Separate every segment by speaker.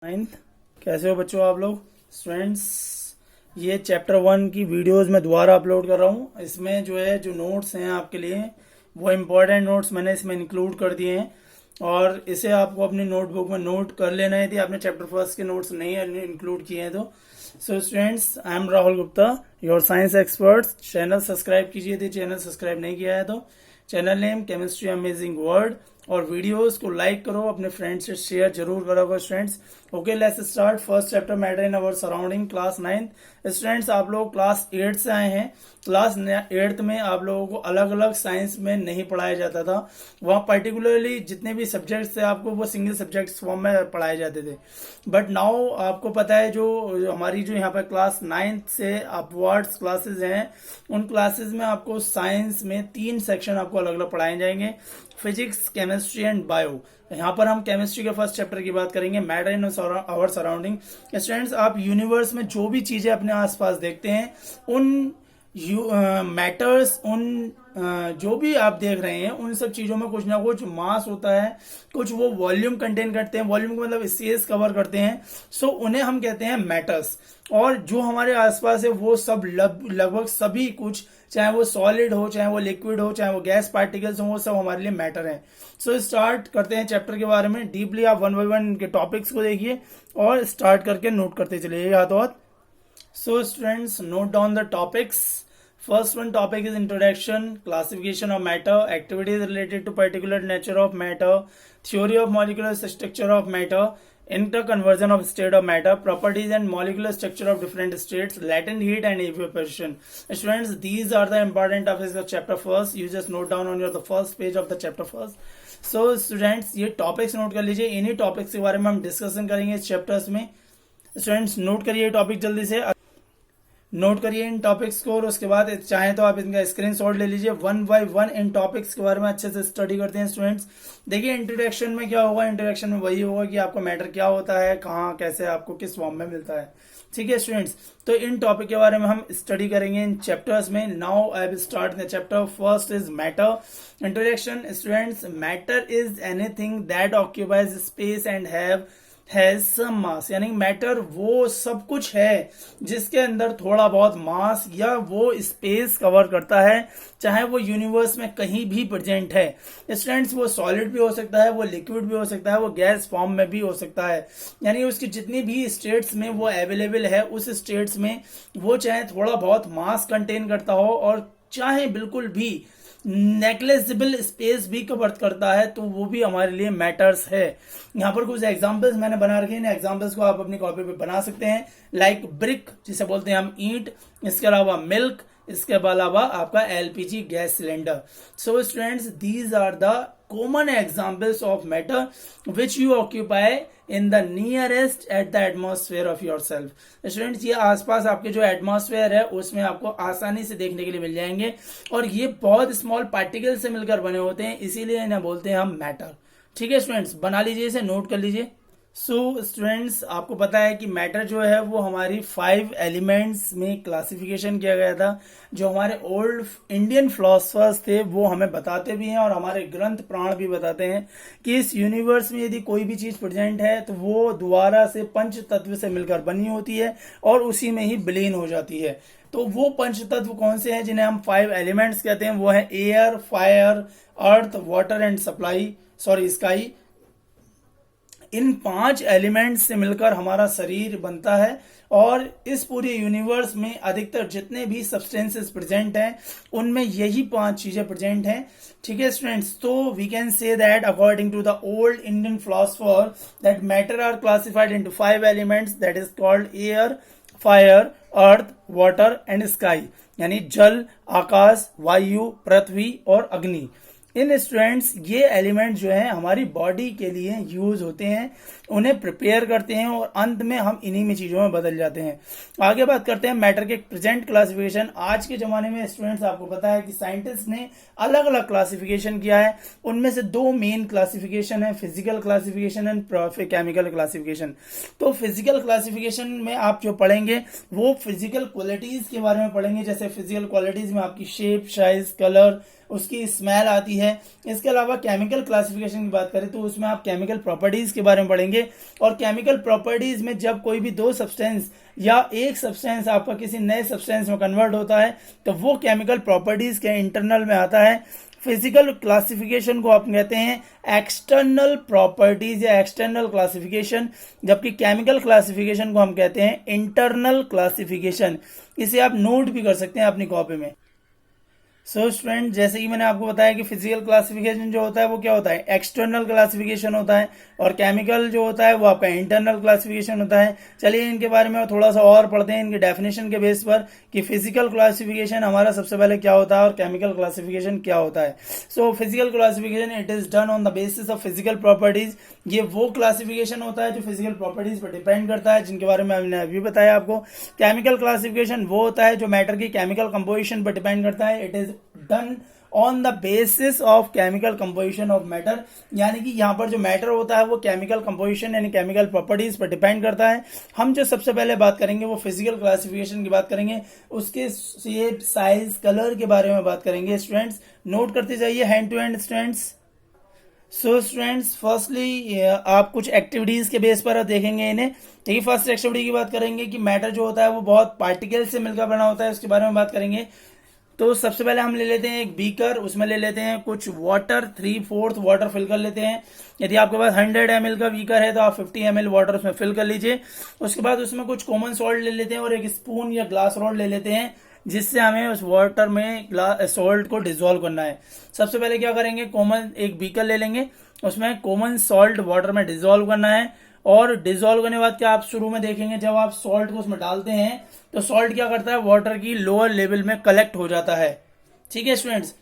Speaker 1: Ninth. कैसे हो बच्चों आप लोग स्टूडेंट्स। ये चैप्टर 1 की वीडियोस मैं दोबारा अपलोड कर रहा हूँ। इसमें जो है जो नोट्स हैं आपके लिए वो इम्पोर्टेंट नोट्स मैंने इसमें इंक्लूड कर दिए हैं और इसे आपको अपनी नोटबुक में नोट कर लेना है यदि आपने चैप्टर फर्स्ट के नोट्स नहीं इंक्लूड किए हैं तो। So students, I am Rahul Gupta, your science experts. Channel subscribe कीजिए यदि चैनल सब्सक्राइब नहीं किया है तो। Channel name chemistry amazing world. और वीडियोस को लाइक करो, अपने फ्रेंड्स से शेयर जरूर करो students. Okay, let's start. First chapter matter in our surrounding, class 9th। Students, आप लोग क्लास 8 से आए हैं। क्लास 8th में आप लोगों को अलग अलग साइंस में नहीं पढ़ाया जाता था। वहाँ पर्टिकुलरली जितने भी सब्जेक्ट्स थे आपको वो सिंगल सब्जेक्ट फॉर्म में पढ़ाए जाते थे। बट नाउ आपको पता है जो हमारी जो यहाँ पर क्लास 9th से अपवर्ड्स क्लासेस हैं, उन क्लासेस में आपको साइंस में 3 सेक्शन आपको अलग अलग पढ़ाए जाएंगे, फिजिक्स, केमिस्ट्री एंड बायो। यहाँ पर हम केमिस्ट्री के फर्स्ट चैप्टर की बात करेंगे, matter in our surrounding. Students, आप यूनिवर्स में जो भी चीजें अपने आसपास देखते हैं उन मैटर्स, उन जो भी आप देख रहे हैं उन सब चीजों में कुछ ना कुछ मास होता है, कुछ वो वॉल्यूम कंटेन करते हैं, वॉल्यूम का मतलब स्पेस कवर करते हैं। सो उन्हें हम कहते हैं मैटर्स। और जो हमारे आसपास है वो सब लगभग सभी कुछ, चाहे वो सॉलिड हो, चाहे वो लिक्विड हो, चाहे वो गैस पार्टिकल्स हो, वो सब हमारे लिए मैटर है। सो स्टार्ट करते हैं चैप्टर के बारे में डीपली। आप 1 बाय 1 इनके टॉपिक्स को देखिए और स्टार्ट करके नोट करते चलिए हाथों हाथ। So students, note down the topics. First one topic is introduction, classification of matter, activities related to particular nature of matter, theory of molecular structure of matter, interconversion of state of matter, properties and molecular structure of different states, latent heat and evaporation. Students, these are the important topics of chapter first. You just note down on the first page of the chapter first. So students, ये topics note कर लीजिए। इन्हीं topics के बारे में हम discussion करेंगे इस chapters में। स्टूडेंट्स, नोट करिए ये टॉपिक जल्दी से, नोट करिए इन टॉपिक्स को और उसके बाद चाहे तो आप इनका स्क्रीनशॉट ले लीजिए। 1 बाय 1 इन टॉपिक्स के बारे में अच्छे से स्टडी करते हैं स्टूडेंट्स। देखिए इंट्रोडक्शन में क्या होगा, इंट्रोडक्शन में वही होगा कि आपको मैटर क्या होता है, कहाँ, कैसे, आपको किस फॉर्म में मिलता है। ठीक है स्टूडेंट्स, तो इन टॉपिक के बारे में हम स्टडी करेंगे इन चैप्टर्स में। Now I will start the chapter first is matter. Introduction. Students, matter is anything that occupies space and has some mass. यानी मैटर वो सब कुछ है जिसके अंदर थोड़ा बहुत मास या वो स्पेस कवर करता है, चाहे वो यूनिवर्स में कहीं भी प्रेजेंट है। स्टूडेंट्स, वो सॉलिड भी हो सकता है, वो लिक्विड भी हो सकता है, वो गैस फॉर्म में भी हो सकता है। यानी उसकी जितनी भी स्टेट्स में वो अवेलेबल है, उस स्टेट्स में वो चाहे थोड़ा बहुत मास कंटेन करता हो और चाहे बिल्कुल भी नेग्लिजिबल स्पेस भी कवर करता है, तो वो भी हमारे लिए मैटर्स है। यहाँ पर कुछ एग्जांपल्स मैंने बना रखे हैं, एग्जांपल्स को आप अपनी कॉपी पे बना सकते हैं। लाइक ब्रिक, जिसे बोलते हैं हम ईंट, इसके अलावा मिल्क, इसके अलावा आपका LPG gas cylinder. So students, these are the common examples of matter which you occupy in the nearest at the atmosphere of your self. Students, ये आसपास आपके जो एटमॉस्फेयर है उसमें आपको आसानी से देखने के लिए मिल जाएंगे और ये बहुत स्मॉल पार्टिकल से मिलकर बने होते हैं, इसीलिए इन्हें बोलते हैं हम मैटर। ठीक है स्टूडेंट्स, बना लीजिए इसे, नोट कर लीजिए। सो स्टूडेंट्स, आपको पता है कि मैटर जो है वो हमारी 5 एलिमेंट्स में क्लासिफिकेशन किया गया था। जो हमारे ओल्ड इंडियन फिलोसफर्स थे वो हमें बताते भी हैं और हमारे ग्रंथ पुराण भी बताते हैं कि इस यूनिवर्स में यदि कोई भी चीज प्रेजेंट है तो वो दोबारा से पंच तत्व से मिलकर बनी होती है और उसी में ही विलीन हो जाती है। तो वो पंच तत्व कौन से हैं जिन्हें हम 5 एलिमेंट्स कहते हैं? वो है air, fire, earth, water and sky. In 5 elements से मिलकर हमारा शरीर बनता है और इस पूरे यूनिवर्स में अधिकतर जितने भी सब्सटेंसेस प्रेजेंट हैं उनमें यही 5 चीजें प्रेजेंट हैं। ठीक है स्टूडेंट्स, तो we can say that according to the old Indian philosopher that matter are classified into 5 elements, that is called air, fire, earth, water and sky. यानी जल, आकाश, वायु, पृथ्वी और अग्नि। इन स्टूडेंट्स, ये एलिमेंट जो हैं हमारी बॉडी के लिए यूज होते हैं, उन्हें प्रिपेयर करते हैं और अंत में हम इन्हीं में चीजों में बदल जाते हैं। आगे बात करते हैं मैटर के प्रेजेंट क्लासिफिकेशन। आज के जमाने में स्टूडेंट्स आपको पता है कि साइंटिस्ट ने अलग अलग क्लासिफिकेशन किया है। उनमें से 2 मेन क्लासिफिकेशन है, physical classification and chemical classification. तो फिजिकल क्लासिफिकेशन में आप जो पढ़ेंगे वो फिजिकल क्वालिटीज के बारे में पढ़ेंगे। जैसे फिजिकल क्वालिटीज में आपकी शेप, साइज, कलर, उसकी स्मेल आती है। इसके अलावा केमिकल क्लासिफिकेशन की बात करें तो उसमें आप केमिकल प्रॉपर्टीज के बारे में पढ़ेंगे, और केमिकल प्रॉपर्टीज में जब कोई भी दो सब्सटेंस या एक सब्सटेंस आपका किसी नए सब्सटेंस में कन्वर्ट होता है तो वो केमिकल प्रॉपर्टीज के इंटरनल में आता है। फिजिकल क्लासिफिकेशन को आप कहते हैं एक्सटर्नल प्रॉपर्टीज या एक्सटर्नल क्लासिफिकेशन, जबकि केमिकल क्लासिफिकेशन को हम कहते हैं इंटरनल क्लासिफिकेशन। इसे आप नोट भी कर सकते हैं अपनी कॉपी में। सो स्टूडेंट, जैसे कि मैंने आपको बताया कि फिजिकल क्लासिफिकेशन जो होता है वो क्या होता है, एक्सटर्नल क्लासिफिकेशन होता है, और केमिकल जो होता है वो आपका इंटरनल क्लासिफिकेशन होता है। चलिए इनके बारे में थोड़ा सा और पढ़ते हैं इनके डेफिनेशन के बेस पर कि फिजिकल क्लासिफिकेशन हमारा सबसे पहले क्या होता है और केमिकल क्लासिफिकेशन क्या होता है। So physical classification it is done on the basis of physical properties. ये वो क्लासिफिकेशन होता है जो फिजिकल प्रॉपर्टीज पर डिपेंड करता है, जिनके बारे में मैंने अभी बताया आपको। केमिकल क्लासिफिकेशन वो होता है जो मैटर की केमिकल कंपोजिशन पर डिपेंड करता है। It is done on the basis of chemical composition of matter, यानी कि यहाँ पर जो मैटर होता है वो केमिकल कंपोजिशन यानी केमिकल प्रॉपर्टीज पर डिपेंड करता है। हम जो सबसे पहले बात करेंगे वो फिजिकल क्लासिफिकेशन की बात करेंगे, उसके शेप, साइज, कलर के बारे में बात करेंगे। स्टूडेंट्स नोट करते जाइए hand to hand students. So students firstly आप कुछ एक्टिविटीज के बेस पर देखेंगे इन्हें। देखिए फर्स्ट एक्टिविटी की बात करेंगे कि मैटर जो होता है वो बहुत पार्टिकल से मिलकर बना होता है, उसके बारे में बात करेंगे। तो सबसे पहले हम ले लेते हैं एक बीकर, उसमें ले लेते हैं कुछ वाटर, 3/4 वाटर फिल कर लेते हैं। यदि आपके पास 100 ml का बीकर है तो आप 50 ml वाटर उसमें फिल कर लीजिए। उसके बाद उसमें कुछ कॉमन सॉल्ट ले लेते हैं और एक स्पून या ग्लास रॉड ले लेते हैं, जिससे हमें उस वाटर में सॉल्ट को डिसॉल्व करना है। सबसे पहले क्या करेंगे, कॉमन एक बीकर ले लेंगे, उसमें कॉमन सॉल्ट वाटर में डिसॉल्व करना है, और डिसॉल्व करने के बाद क्या आप शुरू में देखेंगे जब आप सॉल्ट को उसमें डालते हैं तो सॉल्ट क्या करता है, वाटर की लोअर लेवल में कलेक्ट हो जाता है। ठीक है स्टूडेंट्स।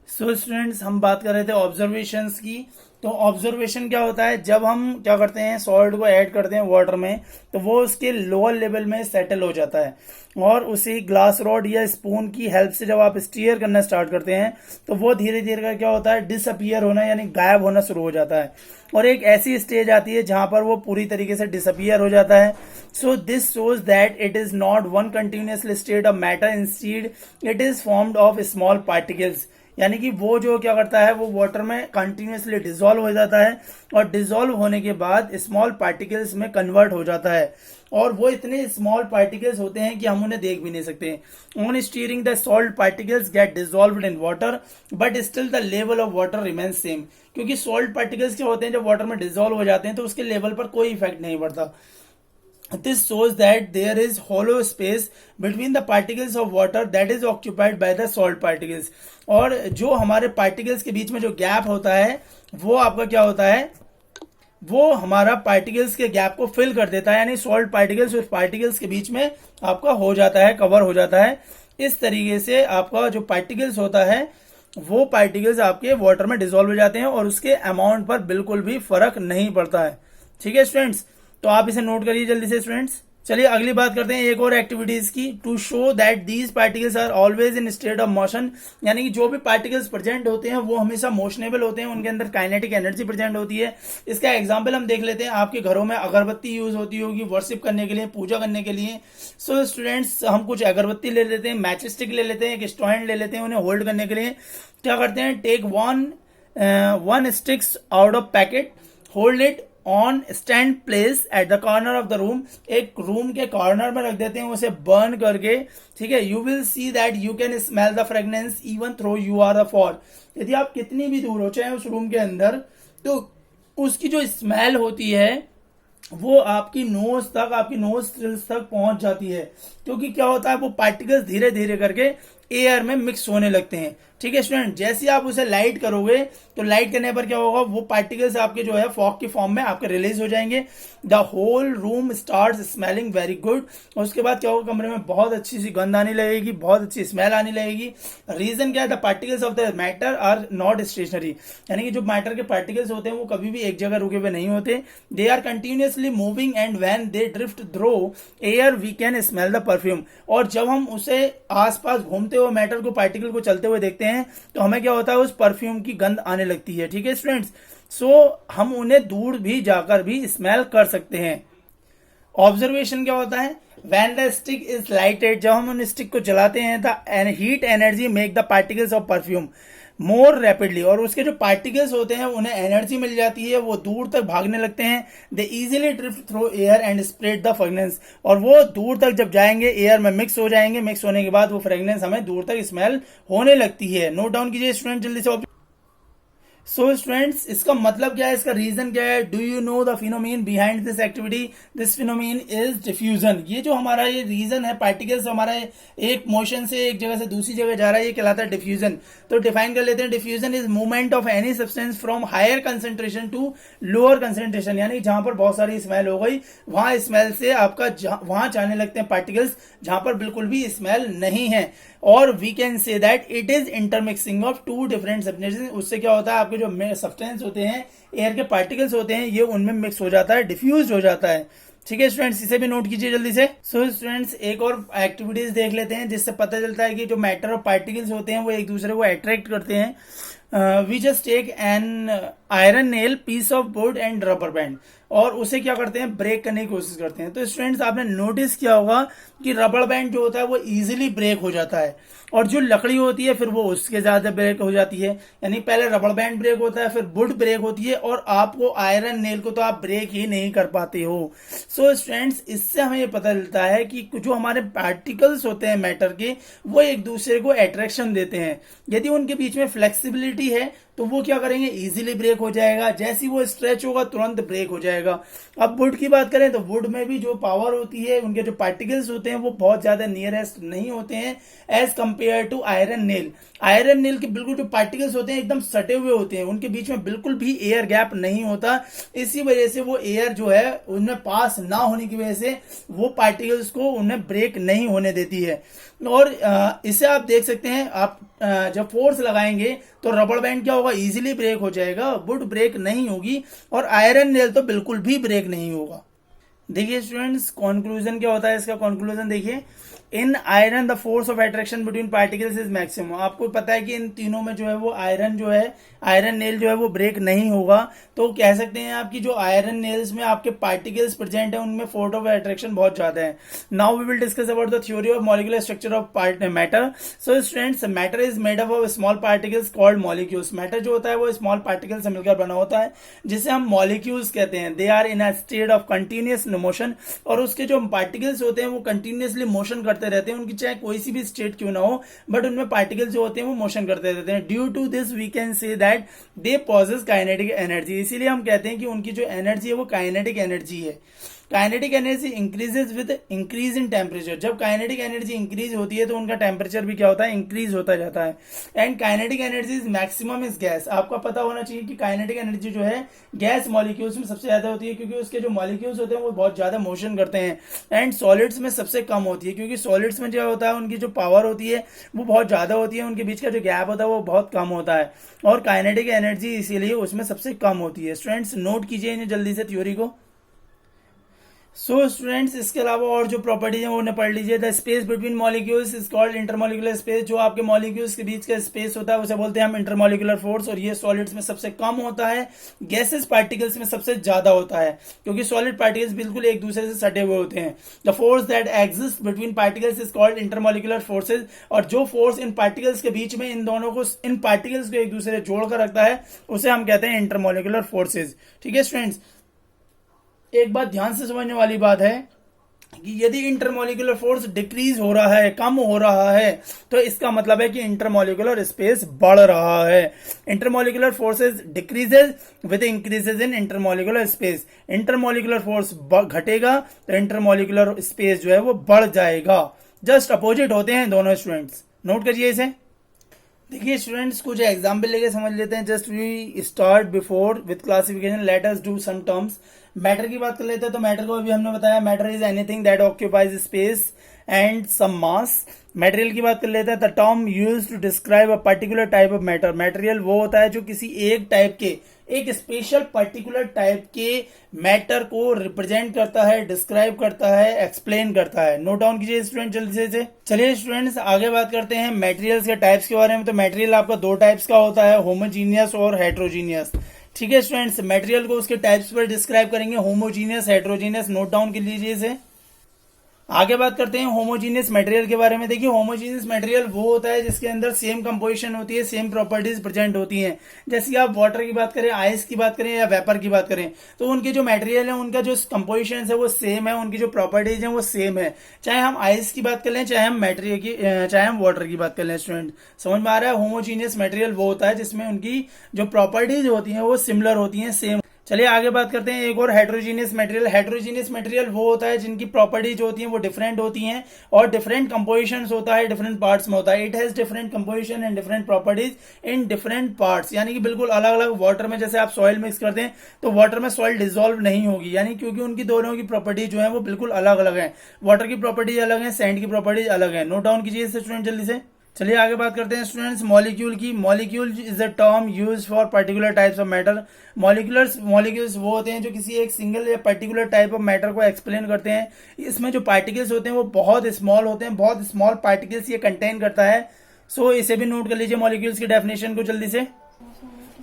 Speaker 1: सो स्टूडेंट्स हम बात कर रहे थे ऑब्जर्वेशंस की। तो ऑब्जर्वेशन क्या होता है, जब हम क्या करते हैं सॉल्ट को ऐड करते हैं वाटर में तो वो उसके लोअर लेवल में सेटल हो जाता है, और उसी ग्लास रॉड या स्पून की हेल्प से जब आप स्टीयर करना स्टार्ट करते हैं तो वो धीरे धीरे का क्या होता है, डिसअपियर होना यानी गायब होना शुरू हो जाता है, और एक ऐसी स्टेज आती है जहां पर वो पूरी तरीके से डिसअपियर हो जाता है। So this shows that it is not one continuously state of matter, instead it is formed of small particles, यानी कि वो जो क्या करता है वो वाटर में कंटिन्यूअसली डिसॉल्व हो जाता है, और डिसॉल्व होने के बाद स्मॉल पार्टिकल्स में कन्वर्ट हो जाता है, और वो इतने स्मॉल पार्टिकल्स होते हैं कि हम उन्हें देख भी नहीं सकते। On stirring the salt particles get dissolved in water but still the level of water remains same, क्योंकि सॉल्ट पार्टिकल्स क्या होते हैं जब वाटर में डिसॉल्व हो जाते हैं तो उसके लेवल पर कोई इफेक्ट नहीं पड़ता। This shows that there is hollow space between the particles of water that is occupied by the salt particles, और जो हमारे पार्टिकल्स के बीच में जो गैप होता है वो आपका क्या होता है, वो हमारा पार्टिकल्स के गैप को फिल कर देता है, यानी सॉल्ट पार्टिकल्स उस पार्टिकल्स के बीच में आपका हो जाता है, कवर हो जाता है। इस तरीके से आपका जो पार्टिकल्स होता है वो पार्टिकल्स आपके वाटर में डिसॉल्व हो जाते हैं और उसके अमाउंट पर बिल्कुल भी फर्क नहीं पड़ता है। ठीक है स्टूडेंट्स, तो आप इसे नोट करिए जल्दी से स्टूडेंट्स। चलिए अगली बात करते हैं एक और एक्टिविटीज की। To show that these particles are always in state of motion, यानी कि जो भी पार्टिकल्स प्रेजेंट होते हैं वो हमेशा मोशनेबल होते हैं, उनके अंदर काइनेटिक एनर्जी प्रेजेंट होती है। इसका एग्जांपल हम देख लेते हैं। आपके घरों में अगरबत्ती यूज होती होगी वर्शिप करने के लिए, पूजा करने के लिए। सो स्टूडेंट्स हम कुछ अगरबत्ती ले लेते हैं, मैच स्टिक ले लेते हैं, एक स्टैंड ले लेते हैं, उन्हें होल्ड करने के लिए क्या करते हैं, take one sticks out of packet, hold it on stand place at the corner of the room, एक रूम के कॉर्नर में रख देते हैं उसे बर्न करके। ठीक है, you will see that you can smell the fragrance even though you are far, यदि आप कितनी भी दूर हो चाहे उस रूम के अंदर, तो उसकी जो स्मेल होती है वो आपकी नोज तक, आपकी नोज स्ट्रिल्स तक पहुंच जाती है, क्योंकि क्या होता है वो पार्टिकल्स धीरे धीरे करके एयर में मिक्स होने लगते हैं। ठीक है स्टूडेंट, जैसे आप उसे लाइट करोगे तो लाइट करने पर क्या होगा, वो पार्टिकल्स आपके जो है फॉग की फॉर्म में आपके रिलीज हो जाएंगे। The whole room start smelling very good, और उसके बाद क्या होगा, कमरे में बहुत अच्छी सी गंध आने लगेगी, बहुत अच्छी स्मेल आने लगेगी। रीजन क्या है, the particles of the matter are not stationary, यानी कि जो मैटर के पार्टिकल्स होते हैं वो कभी भी एक जगह रुके हुए नहीं होते। They are continuously moving and when they drift through air we can smell the perfume, और जब हम उसे आसपास घूमते हुए मैटर को, पार्टिकल को चलते हुए देखते हैं तो हमें क्या होता है, उस परफ्यूम की गंध आने लगती है। ठीक है स्टूडेंट्स, सो हम उन्हें दूर भी जाकर भी स्मेल कर सकते हैं। ऑब्जर्वेशन क्या होता है, when the stick is lighted, जब हम उन स्टिक को जलाते हैं, the heat energy make the particles of perfume more rapidly, और उसके जो पार्टिकल्स होते हैं उन्हें एनर्जी मिल जाती है, वो दूर तक भागने लगते हैं। They easily drift through air and spread the fragrance, और वो दूर तक जब जाएंगे एयर में मिक्स हो जाएंगे, मिक्स होने के बाद वो फ्रेग्रेंस हमें दूर तक स्मेल होने लगती है। नोट डाउन कीजिए स्टूडेंट जल्दी से। सो स्टूडेंट्स, इसका मतलब क्या है, इसका रीजन क्या है? Do you know the phenomenon behind this activity? This phenomenon is diffusion. ये जो हमारा ये रीजन है, पार्टिकल्स हमारा एक मोशन से एक जगह से दूसरी जगह जा रहा है, ये कहलाता है डिफ्यूजन। तो डिफाइन कर लेते हैं, diffusion is movement of any substance from higher concentration to lower concentration, यानी जहां पर बहुत सारी स्मेल हो गई वहां स्मेल से आपका वहां जाने लगते हैं पार्टिकल्स जहां पर बिल्कुल भी स्मेल नहीं है। और we can say that it is intermixing of two different substances. उससे क्या होता है, आपके जो सब्सटेंस होते हैं, एयर के पार्टिकल्स होते हैं, ये उनमें मिक्स हो जाता है, डिफ्यूज हो जाता है। ठीक है स्टूडेंट्स, इसे भी नोट कीजिए जल्दी से। सो स्टूडेंट्स, एक और एक्टिविटीज देख लेते हैं जिससे पता चलता है कि जो मैटर और पार्टिकल्स होते हैं वो एक दूसरे को अट्रैक्ट करते हैं। We just take an iron nail, piece of wood and rubber band, और उसे क्या करते हैं, ब्रेक करने की कोशिश करते हैं। तो स्टूडेंट्स, आपने नोटिस किया होगा कि रबर बैंड जो होता है वो इजीली ब्रेक हो जाता है, और जो लकड़ी होती है फिर वो उसके ज्यादा ब्रेक हो जाती है। यानी पहले रबर बैंड ब्रेक होता है, फिर वुड ब्रेक होती है, और आपको आयरन नेल को तो आप ब्रेक ही नहीं कर पाते हो। सो स्टूडेंट्स, इससे हमें ये पता चलता है कि जो हमारे पार्टिकल्स होते हैं मैटर के, वो एक दूसरे को अट्रैक्शन देते हैं। यदि उनके बीच में फ्लेक्सिबिलिटी है तो वो क्या करेंगे, इजीली ब्रेक हो जाएगा, जैसे ही वो स्ट्रेच होगा तुरंत ब्रेक हो जाएगा। अब वुड की बात करें तो वुड में भी जो पावर होती है, उनके जो पार्टिकल्स होते हैं वो बहुत ज्यादा नियरेस्ट नहीं होते हैं as compare to iron nail. Iron nail के बिल्कुल जो पार्टिकल्स होते हैं एकदम सटे हुए होते हैं, उनके बीच में बिल्कुल भी एयर गैप नहीं होता। इसी वजह से वो एयर जो है उनमें पास ना होने की वजह से वो पार्टिकल्स को उन्हें ब्रेक नहीं होने देती है। और इसे आप देख सकते हैं, आप जब फोर्स लगाएंगे तो रबर बैंड क्या होगा, इजीली ब्रेक हो जाएगा, वुड ब्रेक नहीं होगी, और आयरन नेल तो बिल्कुल भी ब्रेक नहीं होगा। देखिए स्टूडेंट्स, कंक्लूजन क्या होता है इसका, कंक्लूजन देखिए, इन iron the force of attraction between particles is maximum. आपको पता है कि इन तीनों में जो है वो आयरन जो है, आयरन नेल जो है वो ब्रेक नहीं होगा। तो कह सकते हैं आपकी जो आयरन नेल्स में आपके पार्टिकल्स प्रेजेंट है उनमें फोर्स ऑफ अट्रैक्शन बहुत ज्यादा है। Now we will discuss about the theory of molecular structure of matter. So students, matter is made up of small particles called molecules. Matter जो होता है वो स्मॉल पार्टिकल से मिलकर बना होता है, जिसे हम मॉलिक्यूल्स कहते हैं। They are in a state of continuous motion, और उसके जो पार्टिकल्स होते हैं वो कंटिन्यूअसली मोशन करते रहते हैं, उनकी चाहे कोई सी भी स्टेट क्यों ना हो, बट उनमें पार्टिकल्स जो होते हैं वो मोशन करते रहते हैं। Due to this we can say that they possess kinetic energy. इसीलिए हम कहते हैं कि उनकी जो एनर्जी है वो काइनेटिक एनर्जी है। Kinetic energy increases with increase in temperature. जब काइनेटिक एनर्जी इंक्रीज होती है तो उनका टेम्परेचर भी क्या होता है, इंक्रीज होता जाता है। And kinetic energy is maximum is gas. आपको पता होना चाहिए कि काइनेटिक एनर्जी जो है गैस मॉलिक्यूल्स में सबसे ज्यादा होती है, क्योंकि उसके जो मॉलिक्यूल्स होते हैं वो बहुत ज्यादा मोशन करते हैं। एंड सॉलिड्स में सबसे कम होती है, क्योंकि सॉलिड्स में जो होता है उनकी जो पावर होती है वो बहुत ज्यादा होती है, उनके बीच का जो गैप होता है वो बहुत कम होता है, और काइनेटिक एनर्जी इसीलिए उसमें सबसे कम होती है। स्टूडेंट्स, नोट कीजिए इन्हें जल्दी से थ्योरी को। सो स्टूडेंट्स, इसके अलावा और जो प्रॉपर्टीज है वो उन्हें पढ़ लीजिए। The space between molecules is called intermolecular space. जो आपके मॉलिक्यूल्स के बीच का स्पेस होता है उसे बोलते हैं हम इंटरमॉलिक्यूलर फोर्स, और ये सॉलिड्स में सबसे कम होता है, गैसेस पार्टिकल्स में सबसे ज्यादा होता है, क्योंकि सॉलिड पार्टिकल्स बिल्कुल एक दूसरे से सटे हुए होते हैं। The force that exist between particles is called intermolecular forces. और जो फोर्स इन पार्टिकल्स के बीच में इन दोनों को, इन पार्टिकल्स को एक दूसरे से जोड़कर रखता है, उसे हम कहते हैं इंटरमॉलिक्यूलर फोर्सेज। ठीक है स्टूडेंट्स, एक बात ध्यान से समझने वाली बात है कि यदि इंटरमॉलिक्यूलर फोर्स डिक्रीज हो रहा है, कम हो रहा है, तो इसका मतलब है कि इंटरमॉलिक्यूलर स्पेस बढ़ रहा है। Intermolecular forces decreases with increases in intermolecular space. Intermolecular force घटेगा तो इंटरमॉलिक्यूलर स्पेस जो है वो बढ़ जाएगा। जस्ट अपोजिट होते हैं दोनों। स्टूडेंट्स, नोट करिए इसे। देखिए स्टूडेंट्स, कुछ एग्जाम्पल लेके समझ लेते हैं। Just we start before with classification, let us do some terms. Matter की बात कर लेते हैं, तो मैटर को अभी हमने बताया, matter is anything that occupies space and some mass. Material की बात कर लेते हैं, the term used to describe a particular type of matter. Material वो होता है जो किसी एक टाइप के, एक स्पेशल पर्टिकुलर टाइप के मैटर को रिप्रेजेंट करता है, डिस्क्राइब करता है, एक्सप्लेन करता है। नोट डाउन कीजिए स्टूडेंट जल्दी से। चलिए स्टूडेंट्स, आगे बात करते हैं मटेरियल्स के टाइप्स के बारे में। तो मटेरियल आपका दो टाइप्स का होता है, होमोजीनियस और हेट्रोजीनियस। ठीक है स्टूडेंट्स, मटेरियल को उसके टाइप्स पर डिस्क्राइब करेंगे, होमोजीनियस, हेट्रोजीनियस, नोट डाउन कर लीजिए इसे। आगे बात करते हैं होमोजीनियस मटेरियल के बारे में। देखिए होमोजीनियस मटेरियल वो होता है जिसके अंदर सेम कंपोजिशन होती है, सेम प्रॉपर्टीज प्रेजेंट होती हैं। जैसे कि आप वाटर की बात करें, आइस की बात करें या वेपर की बात करें, तो उनके जो मटेरियल है उनका जो कंपोजिशन है वो सेम है, उनकी जो प्रॉपर्टीज है वो सेम है। चाहे हम आइस की बात कर लें, चाहे हम मटेरियल की, चाहे हम वाटर की बात कर लें। स्टूडेंट समझ में आ रहा है? होमोजीनियस मटेरियल वो होता है जिसमें उनकी जो प्रॉपर्टीज होती हैं वो सिमिलर होती हैं, सेम। चलिए आगे बात करते हैं एक और हेट्रोजीनियस मटेरियल। हेट्रोजीनियस मटेरियल वो होता है जिनकी प्रॉपर्टीज जो होती हैं वो डिफरेंट होती हैं और डिफरेंट कंपोजिशंस होता है, डिफरेंट पार्ट्स में होता है। It has different composition and different properties in different parts, यानी कि बिल्कुल अलग अलग। वाटर में जैसे आप सॉइल मिक्स करते हैं तो वाटर में सॉइल डिसॉल्व नहीं होगी, यानी क्योंकि उनकी दोनों की प्रॉपर्टीज जो है वो बिल्कुल अलग अलग है। वाटर की प्रॉपर्टीज अलग है, सैंड की प्रॉपर्टीज अलग है। नोट डाउन कीजिए स्टूडेंट जल्दी से। चलिए आगे बात करते हैं स्टूडेंट्स मॉलिक्यूल की। Molecule is the term use for particular types of matter. Molecules वो होते हैं जो किसी एक सिंगल या पर्टिकुलर टाइप ऑफ मैटर को एक्सप्लेन करते हैं। इसमें जो पार्टिकल्स होते हैं वो बहुत स्मॉल होते हैं, बहुत स्मॉल पार्टिकल्स ये कंटेन करता है। सो इसे भी नोट कर लीजिए मॉलिक्यूल्स की डेफिनेशन को जल्दी से।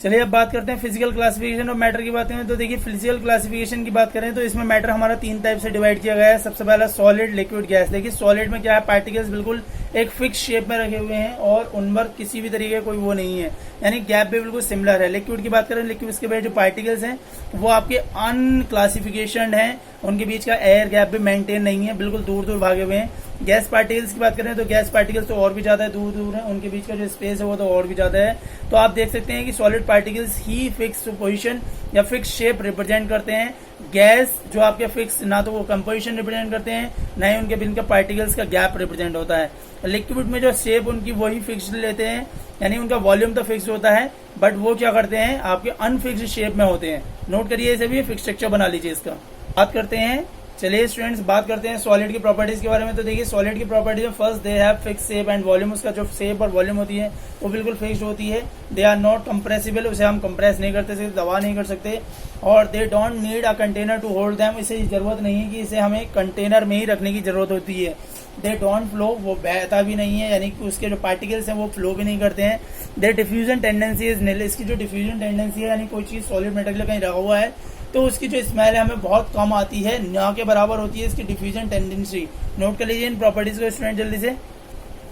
Speaker 1: चलिए अब बात करते हैं फिजिकल क्लासिफिकेशन ऑफ मैटर की बात करें तो देखिए फिजिकल क्लासिफिकेशन की बात करें तो इसमें मैटर हमारा 3 टाइप से डिवाइड किया गया है। सबसे पहला सॉलिड, लिक्विड, गैस। देखिए सॉलिड में क्या है, पार्टिकल्स बिल्कुल एक फिक्स शेप में रखे हुए हैं और उन पर किसी भी तरीके का कोई वो नहीं है, यानी गैप भी बिल्कुल सिमिलर है। लिक्विड की बात करें, लिक्विड के बाद जो पार्टिकल्स हैं वो आपके अनक्लासिफिकेशन हैं, उनके बीच का एयर गैप भी मेंटेन नहीं है, बिल्कुल दूर दूर भागे हुए हैं। गैस पार्टिकल्स की बात करें तो गैस पार्टिकल्स तो और भी ज्यादा दूर दूर है, उनके बीच का जो स्पेस है वो तो और भी ज्यादा है। तो आप देख सकते हैं कि सॉलिड पार्टिकल्स ही फिक्स पोजीशन या फिक्स शेप रिप्रेजेंट करते हैं। गैस जो आपके फिक्स, ना तो वो कंपोजिशन रिप्रेजेंट करते हैं, ना ही उनके बीच का पार्टिकल्स का गैप रिप्रेजेंट होता है। लिक्विड में जो शेप उनकी वही फिक्स लेते हैं, यानी उनका वॉल्यूम तो फिक्स होता है बट वो क्या करते हैं, आपके अनफिक्स्ड शेप में होते हैं। नोट करिए इसे भी, फिक्स स्ट्रक्चर बना लीजिए इसका। बात करते हैं, चलिए स्टूडेंट्स बात करते हैं सॉलिड की प्रॉपर्टीज के बारे में। तो देखिए सॉलिड की प्रॉपर्टीज में first they have fix shape and volume. उसका जो शेप और वॉल्यूम होती है वो बिल्कुल फिक्स्ड होती है। दे आर नॉट कंप्रेसिबल, उसे हम कंप्रेस नहीं करते, दबा नहीं कर सकते। और they don't need a container to hold them, इसे जरूरत नहीं है कि इसे हमें कंटेनर में ही रखने की जरूरत होती है। दे डोंट फ्लो, वो बहता भी नहीं है, यानी कि उसके जो पार्टिकल्स हैं वो फ्लो भी नहीं करते हैं। दे डिफ्यूजन टेंडेंसी इज नील, इसकी जो डिफ्यूजन टेंडेंसी है, यानी कोई चीज सॉलिड मटेरियल कहीं रखा हुआ है तो उसकी जो स्मेल है हमें बहुत कम आती है, ना के बराबर होती है इसकी डिफ्यूजन टेंडेंसी। नोट कर लीजिए इन प्रॉपर्टीज को स्टूडेंट जल्दी से।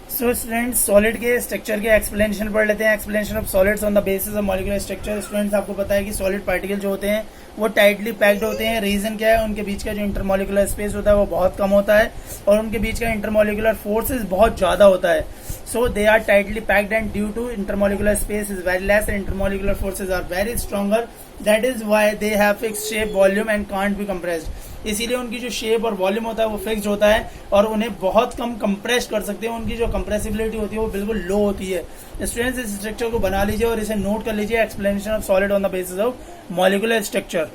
Speaker 1: सो स्टूडेंट्स सॉलिड के स्ट्रक्चर के एक्सप्लेनेशन पढ़ लेते हैं। Explanation of solids on the basis of molecular structure. Students आपको पता है कि सॉलिड पार्टिकल जो होते हैं वो टाइटली पैक्ड होते हैं। रीजन क्या है, उनके बीच का जो इंटरमॉलिक्यूलर स्पेस होता है वो बहुत कम होता है और उनके बीच का इंटरमॉलिक्यूलर फोर्सेस बहुत ज्यादा होता है। So they are tightly packed and due to intermolecular space is very less and intermolecular forces are very stronger. That is why they have fixed shape, volume and can't be compressed. इसीलिए उनकी जो shape और volume होता है वो fixed होता है और उन्हें बहुत कम कंप्रेस कर सकते हैं। उनकी जो कंप्रेसिबिलिटी होती है वो बिल्कुल लो होती है। स्टूडेंट्स इस स्ट्रक्चर को बना लीजिए और इसे नोट कर लीजिए। Explanation of solid on the basis of molecular structure.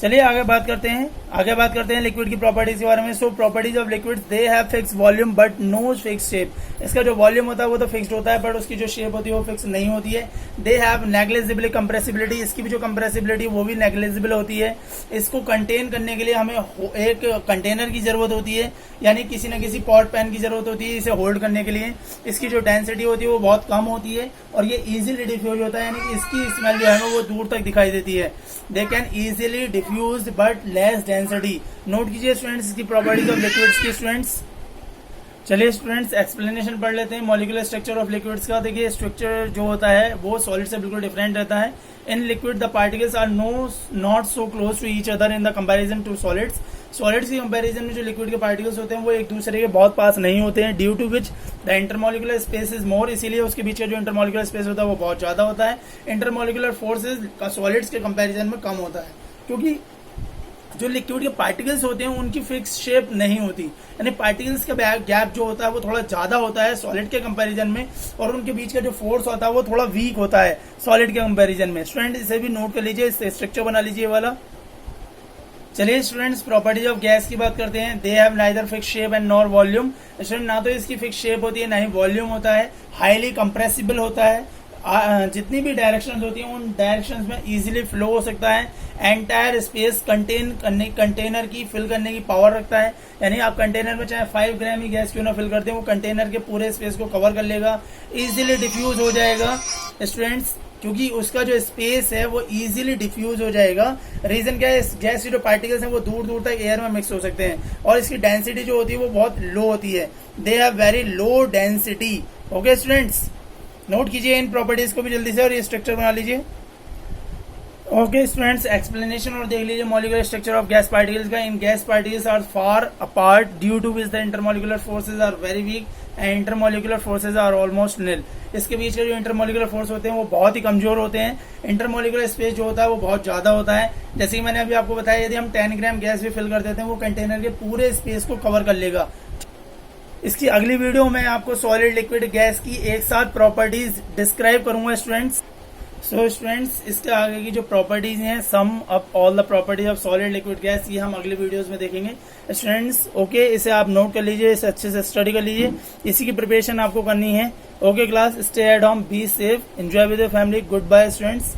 Speaker 1: चलिए आगे बात करते हैं लिक्विड की प्रॉपर्टीज के बारे में। So properties of liquid, they have fix volume but no fix shape. इसका जो वॉल्यूम होता है वो तो फिक्स्ड होता है बट उसकी जो शेप होती है वो फिक्स नहीं होती है। दे हैव नेग्लिजिबल कंप्रेसिबिलिटी, इसकी भी जो कंप्रेसिबिलिटी वो भी नेग्लिजिबल होती है। इसको कंटेन करने के लिए हमें एक कंटेनर की जरूरत होती है, यानी किसी न किसी पॉट पैन की जरूरत होती है इसे होल्ड करने के लिए। इसकी जो डेंसिटी होती है वो बहुत कम होती है और ये इजीली डिफ्यूज होता है, यानी कि इसकी स्मेल जो है वो दूर तक दिखाई देती है। They can easily diffuse but less density. Note कीजिए स्टूडेंट्स इसकी प्रॉपर्टीज ऑफ लिक्विड्स की। स्टूडेंट्स चलिए स्टूडेंट्स एक्सप्लेनेशन पढ़ लेते हैं मॉलिक्यूलर स्ट्रक्चर ऑफ लिक्विड्स का। देखिए स्ट्रक्चर जो होता है वो सॉलिड से बिल्कुल डिफरेंट रहता है। In liquid the particles are not so close to each other in the comparison to solids. Solids की कंपैरिजन में जो लिक्विड के पार्टिकल्स होते हैं वो एक दूसरे के बहुत पास नहीं होते हैं। Due to which the intermolecular space is more, इसीलिए उसके बीच का जो इंटरमॉलिक्यूलर स्पेस होता है वो बहुत ज्यादा होता है। इंटरमॉलिक्यूलर फोर्सेज का सॉलिड्स के कंपैरिजन में कम होता है क्योंकि जो लिक्विड के पार्टिकल्स होते हैं उनकी फिक्स शेप नहीं होती, यानी पार्टिकल्स का गैप जो होता है वो थोड़ा ज्यादा होता है सॉलिड के कंपैरिजन में और उनके बीच का जो फोर्स होता है वो थोड़ा वीक होता है सॉलिड के कंपैरिजन में। स्टूडेंट इसे भी नोट कर लीजिए, इससे स्ट्रक्चर बना लीजिए वाला। चलिए स्टूडेंट्स प्रॉपर्टीज ऑफ गैस की बात करते हैं। They have neither fix shape and nor volume. Student ना तो इसकी फिक्स शेप होती है ना ही वॉल्यूम होता है। हाईली कंप्रेसिबल होता है, जितनी भी डायरेक्शंस होती हैं उन डायरेक्शंस में इजीली फ्लो हो सकता है। एंटायर स्पेस कंटेनर की फिल करने की पावर रखता है, यानी आप कंटेनर में चाहे 5 ग्राम ही गैस क्यों ना फिल करते हैं वो कंटेनर के पूरे स्पेस को कवर कर लेगा, इजीली डिफ्यूज हो जाएगा। स्टूडेंट्स क्योंकि उसका जो स्पेस है वो इजीली डिफ्यूज हो जाएगा। रीजन क्या है, गैस के जो पार्टिकल्स हैं वो दूर दूर तक एयर में मिक्स हो सकते हैं और इसकी डेंसिटी जो होती है वो बहुत लो होती है। They have very low density. Okay students, note कीजिए इन प्रॉपर्टीज को भी जल्दी से और ये स्ट्रक्चर बना लीजिए। ओके स्टूडेंट्स, एक्सप्लेनेशन और देख लीजिए molecular structure of gas particles का। In gas particles are far apart due to which the intermolecular forces are very weak and intermolecular forces are almost nil. इसके बीच के जो इंटरमॉलिक्यूलर फोर्स होते हैं वो बहुत ही कमजोर होते हैं। इंटरमॉलिक्यूलर स्पेस जो होता है वो बहुत ज्यादा होता है। जैसे कि मैंने अभी आपको बताया, यदि हम 10 ग्राम गैस भी फिल कर देते हैं वो कंटेनर के पूरे स्पेस को कवर कर लेगा। इसकी अगली वीडियो में आपको सॉलिड लिक्विड गैस की एक साथ प्रॉपर्टीज डिस्क्राइब करूंगा स्टूडेंट्स। सो स्टूडेंट्स, इसके आगे की जो प्रॉपर्टीज हैं, sum up all the properties of solid liquid gas, ये हम अगले वीडियोस में देखेंगे स्टूडेंट्स। ओके, इसे आप नोट कर लीजिए, इसे अच्छे से स्टडी कर लीजिए, इसी की प्रिपरेशन आपको करनी है। Okay class, stay at home, be safe, enjoy with your family. Good bye students.